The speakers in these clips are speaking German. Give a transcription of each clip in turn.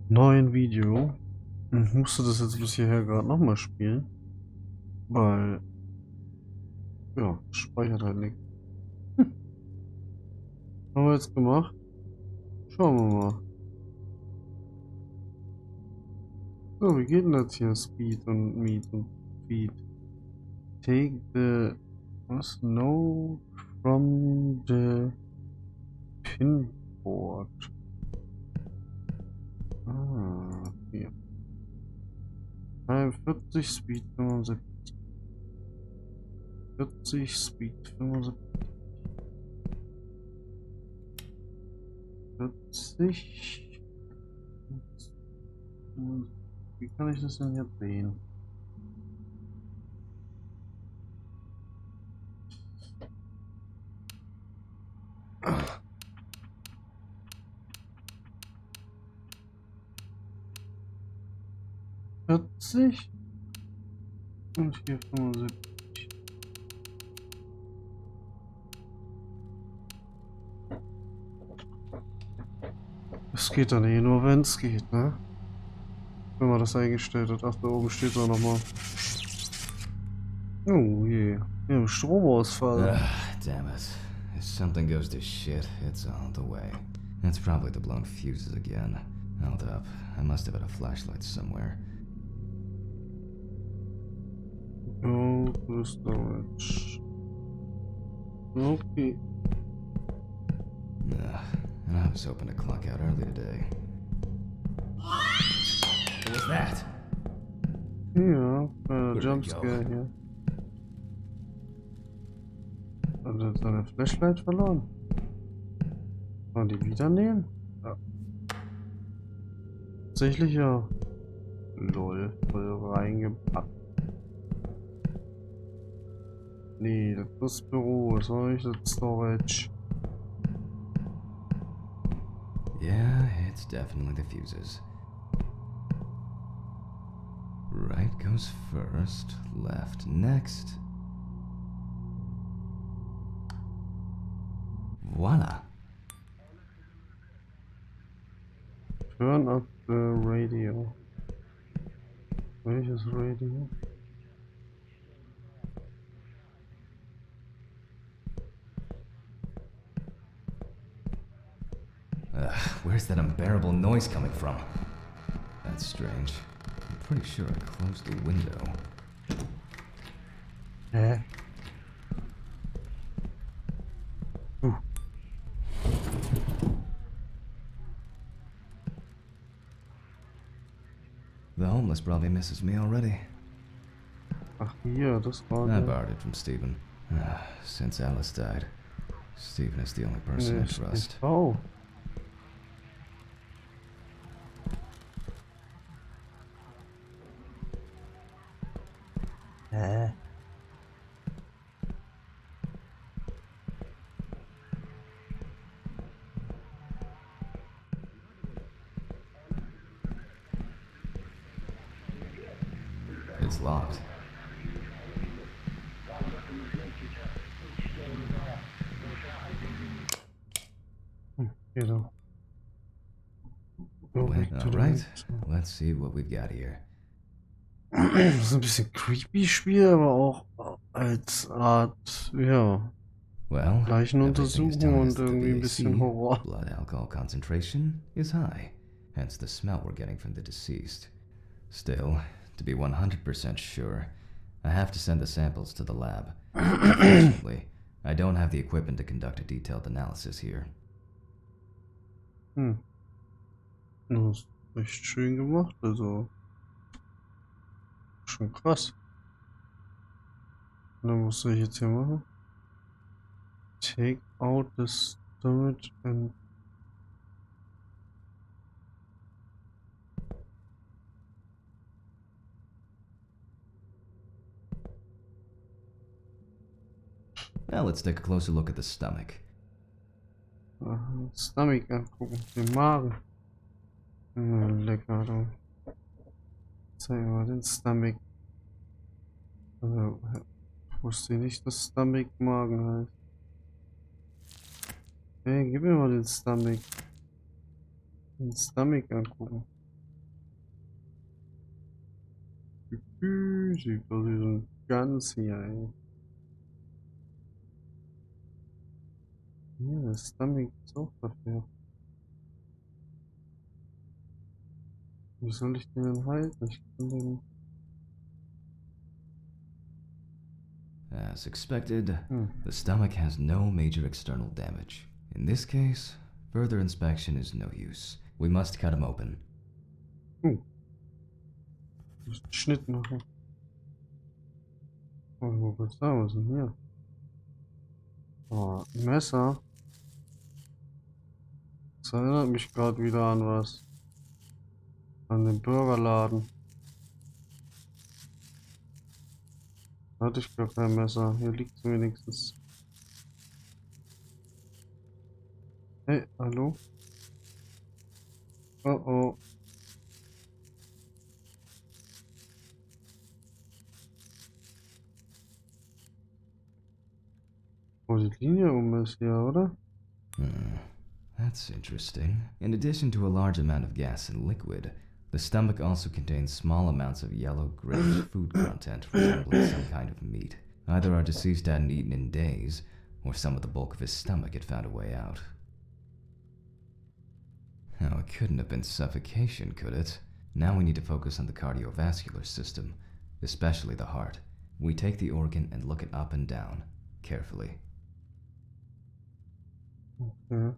Neuen Video. Ich musste das jetzt bis hierher gerade nochmal spielen. Weil, ja, speichert halt nicht. Haben wir jetzt gemacht? Schauen wir mal. So, wie geht denn das hier? Speed und Meet und Feed. Take the note from the pinboard. Ah, hier. 43 Speed 75. 40 Speed 75. 40. Wie kann ich das denn jetzt sehen? Und hier 75. Es geht dann eh nur, wenn es geht, ne? Wenn man das eingestellt hat. Ach, da oben steht es auch nochmal. Oh je. Wir haben Stromausfall. Damn it. If something goes to shit, it's on the way. It's probably the blown fuses again. Hold up. I must have had a flashlight somewhere. Go to storage. Okay. And I was hoping to clock out early today. What was that? Ja, Jumpscare hier. Hat er seine Flashlight verloren? Wollen die wieder nehmen? Ja. Tatsächlich ja. Lol, voll reingepackt. Nee, das ist das Büro, das soll ich das Storage. Yeah, it's definitely the fuses. Right goes first, left next. Voila. Turn up the radio. Welches Radio? Where's that unbearable noise coming from? That's strange. I'm pretty sure I closed the window. Hä? The homeless probably misses me already. Ach hier, das war I der. borrowed it from Stephen. Since Alice died, Stephen is the only person I trust. Oh. Hä? It's locked. Genau. Alright, let's see what we've got here. Das ist ein bisschen creepy Spiel, aber auch als Art, ja, Well, Leichenuntersuchung und irgendwie ein bisschen Horror. Blood alcohol concentration is high, hence the smell we're getting from the deceased. Still, to be 100% sure, I have to send the samples to the lab. Unfortunately, I don't have the equipment to conduct a detailed analysis here. Das ist echt schön gemacht, also schon krass. Und dann musst du jetzt hier machen. Take out the stomach and Now let's take a closer look at the stomach. Stomach angucken, den Magen. Lecker, du. Zeig mal den Stomach. Also, wusste nicht, dass Stomach Magen heißt. Hey, gib mir mal den Stomach. Den Stomach angucken. Sieht aus wie so ein ganz hier, ey. Ja, der Stomach ist auch dafür. Wie soll ich den denn halten? Ich kann den. As expected, Hm. the stomach has no major external damage. In this case, further inspection is no use. We must cut him open. Ich muss einen Schnitt machen. Oh, wo geht's da? Was ist denn hier? Oh, ein Messer. Das erinnert mich gerade wieder an was. An den Burgerladen. Da hatte ich gar kein Messer. Hier liegt es wenigstens. Hey, hallo? Oh oh. Wo die Linie ist hier, oder? That's interesting. In addition to a large amount of gas and liquid, the stomach also contains small amounts of yellow grayish food content resembling some kind of meat. Either our deceased hadn't eaten in days, or some of the bulk of his stomach had found a way out. Oh, it couldn't have been suffocation, could it? Now we need to focus on the cardiovascular system, especially the heart. We take the organ and look it up and down, carefully. Okay.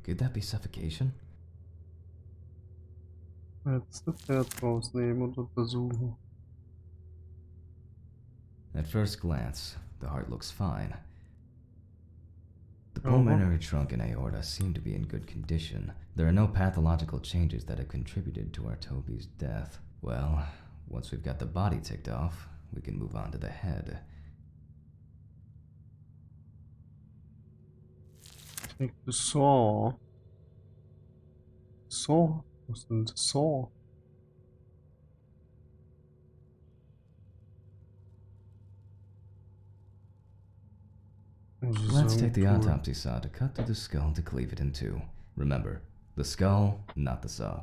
Could that be suffocation? Jetzt das Herz rausnehmen und untersuchen. At first glance, the heart looks fine. The Uh-huh. pulmonary trunk and aorta seem to be in good condition. There are no pathological changes that have contributed to our Toby's death. Well, once we've got the body ticked off, we can move on to the head. Take the saw. Saw? Was ist denn das Saw? Let's take the autopsy saw to cut through the skull to cleave it in two. Remember, the skull, not the saw.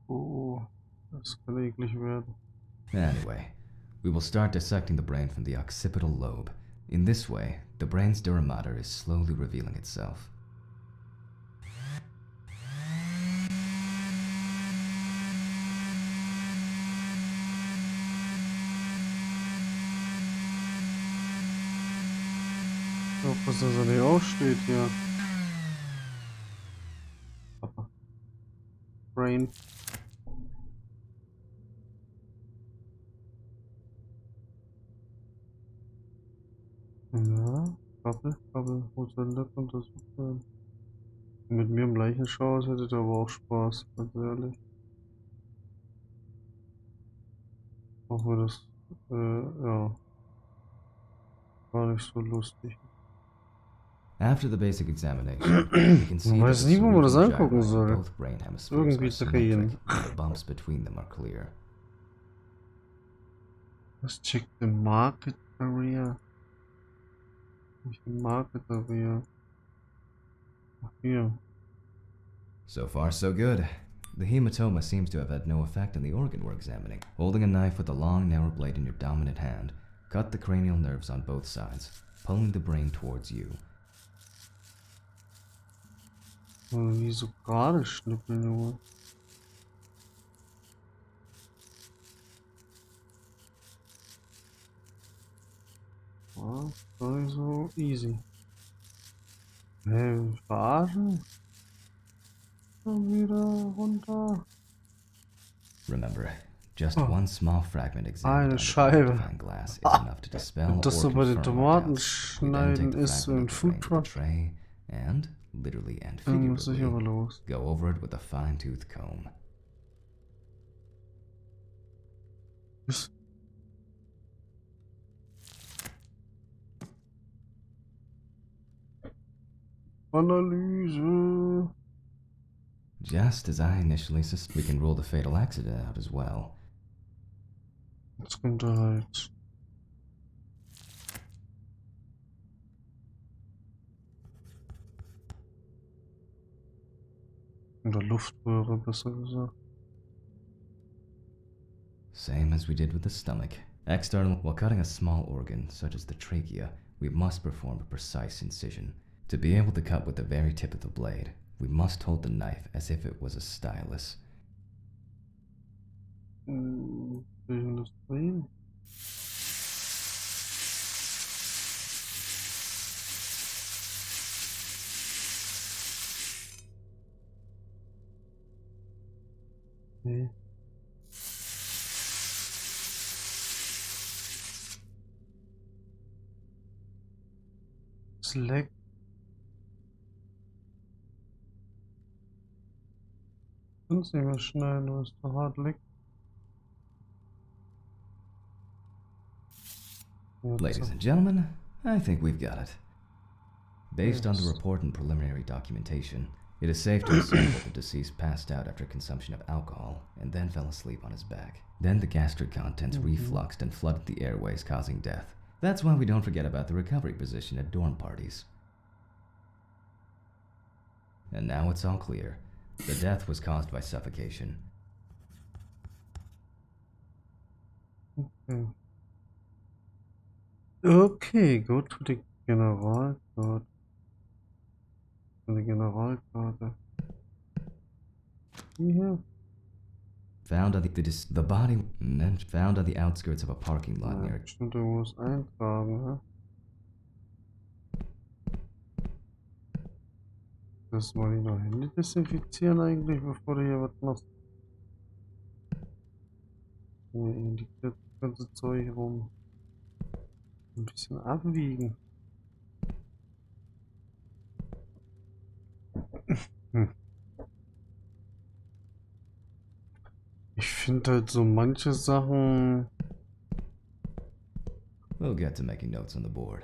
Oh, das kann eklig werden. Anyway, we will start dissecting the brain from the occipital lobe. In this way, the brain's dura mater is slowly revealing itself. Ich hoffe, dass er nicht aufsteht hier. Papa. Brain. Ja, Kaffee, wo soll das untersucht werden? Mit mir im Leichenschau hätte der aber auch Spaß, ganz ehrlich. Auch wenn das, ja, war nicht so lustig. After the basic examination, we can see Man that weiß the nie, wo man das cerebral angucken gyri in soll. both brain hemispheres Irgendwie are symmetric, drehen. and the bumps between them are clear. Let's check the market area. Nicht the market area. Ach, hier. So far, so good. The hematoma seems to have had no effect on the organ we're examining. Holding a knife with a long, narrow blade in your dominant hand, cut the cranial nerves on both sides, pulling the brain towards you. Wie so gerade schnippeln, Junge. Ja, gar nicht so easy. Hey, verarschen? Schon wieder runter. Remember, just one small fragment examined Eine under the Scheibe. magnifying glass is enough to dispel Wenn or das so bei den confirm our Tomaten doubts. We then take schneiden the ist, so fragment ein of the brain to the Foodtruck, tray and, literally and dann muss ich aber figuratively, los. go over it with a fine-tooth comb. Analyse. Just as I initially suspected, we can rule the fatal accident out as well. Jetzt kommt er halt. Oder Luftröhre, besser gesagt. Same as we did with the stomach. External, while cutting a small organ, such as the trachea, we must perform a precise incision. To be able to cut with the very tip of the blade, we must hold the knife as if it was a stylus. Will ich das drehen? Nee. Es leckt. Kannst nicht mehr schneiden, weil es so hart leckt. Ladies and gentlemen, I think we've got it. Based on the report and preliminary documentation, it is safe to assume that the deceased passed out after consumption of alcohol and then fell asleep on his back. Then the gastric contents refluxed and flooded the airways, causing death. That's why we don't forget about the recovery position at dorm parties. And now it's all clear. The death was caused by suffocation. Okay, go to the Generalkarte. The Generalkarte. Hier. Found on the body found on the outskirts of a parking lot near. Stimmt, irgendwo was eintragen, ne? Das mal die noch Hände desinfizieren eigentlich, bevor du hier was machst. Hier liegt das ganze Zeug rum. Ein bisschen abwiegen. Ich finde halt so manche Sachen. We'll get to making notes on the board.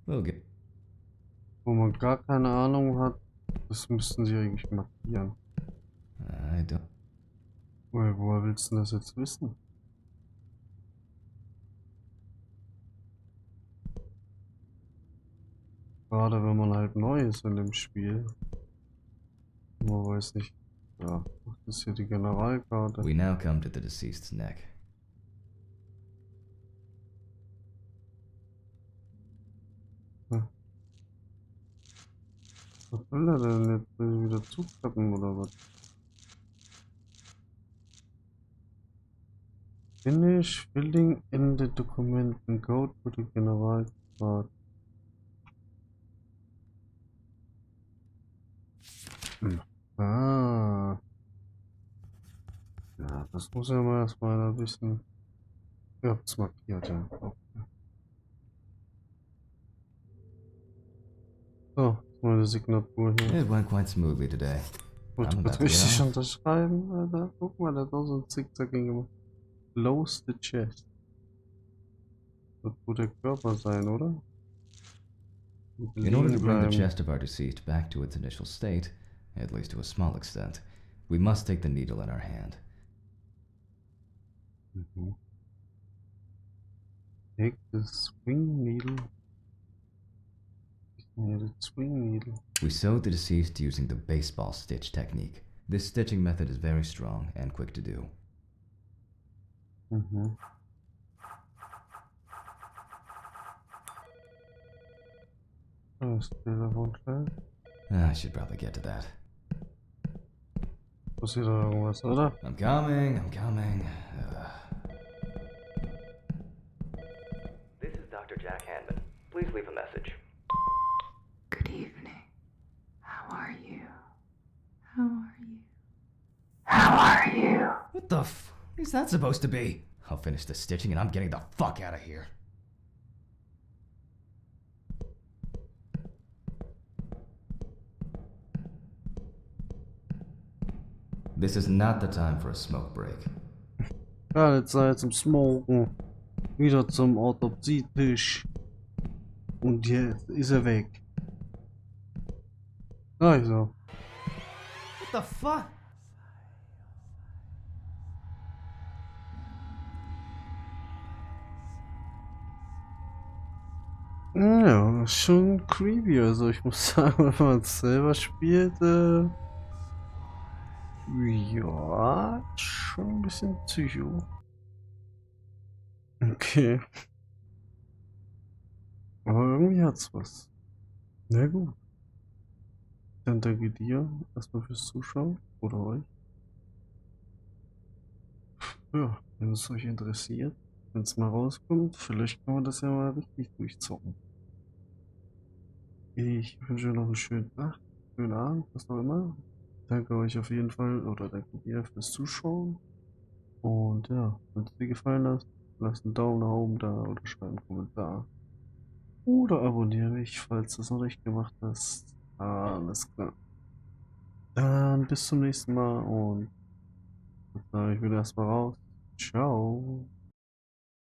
We'll get. Wo man gar keine Ahnung hat, das müssten sie eigentlich markieren. I don't. Woher willst du das jetzt wissen? Gerade wenn man halt neu ist in dem Spiel. Man weiß nicht. Ja, das ist hier die Generalkarte. We now come to the deceased's neck. Was will er denn jetzt? Will ich wieder zuklappen oder was? Finish filling in the document and go to the Generalkarte. Ah. Ja, das muss ja mal erstmal ein bisschen. Ich hab's markiert, ja. Okay. So, meine Signatur hier. It went quite smoothly today. Wollte I'm about das to get richtig off. unterschreiben, Alter. Guck mal, der hat auch so ein Zickzack gemacht. Close the chest. Das wird der Körper sein, oder? In order to bring the Bleiben. chest of our deceased back to its initial state, at least to a small extent, we must take the needle in our hand. Take the swing needle. The swing needle. We sewed the deceased using the baseball stitch technique. This stitching method is very strong and quick to do. I should probably get to that. Passiert da irgendwas, oder? I'm coming. This is Dr. Jack Hanman. Please leave a message. Good evening. How are you? How are you? How are you? What the f is that supposed to be? I'll finish the stitching and I'm getting the fuck out of here. This is not the time for a smoke break. Keine Zeit zum Smoken. Wieder zum Autopsietisch. Und jetzt ist er weg. Also. What the fuck? Ja, das ist schon creepy. Also ich muss sagen, wenn man es selber spielt, ja, schon ein bisschen Psycho. Okay. Aber irgendwie hat's was. Na gut. Dann danke dir erstmal fürs Zuschauen oder euch. Ja, wenn es euch interessiert, wenn es mal rauskommt, vielleicht kann man das ja mal richtig durchzocken. Ich wünsche noch einen schönen Tag, schönen Abend, was auch immer. Danke euch auf jeden Fall oder danke dir fürs Zuschauen. Und ja, wenn es dir gefallen hat, lasst einen Daumen nach oben da oder schreibt einen Kommentar. Oder abonniere mich, falls du es noch nicht gemacht hast. Alles klar. Dann bis zum nächsten Mal und ich bin erstmal raus. Ciao.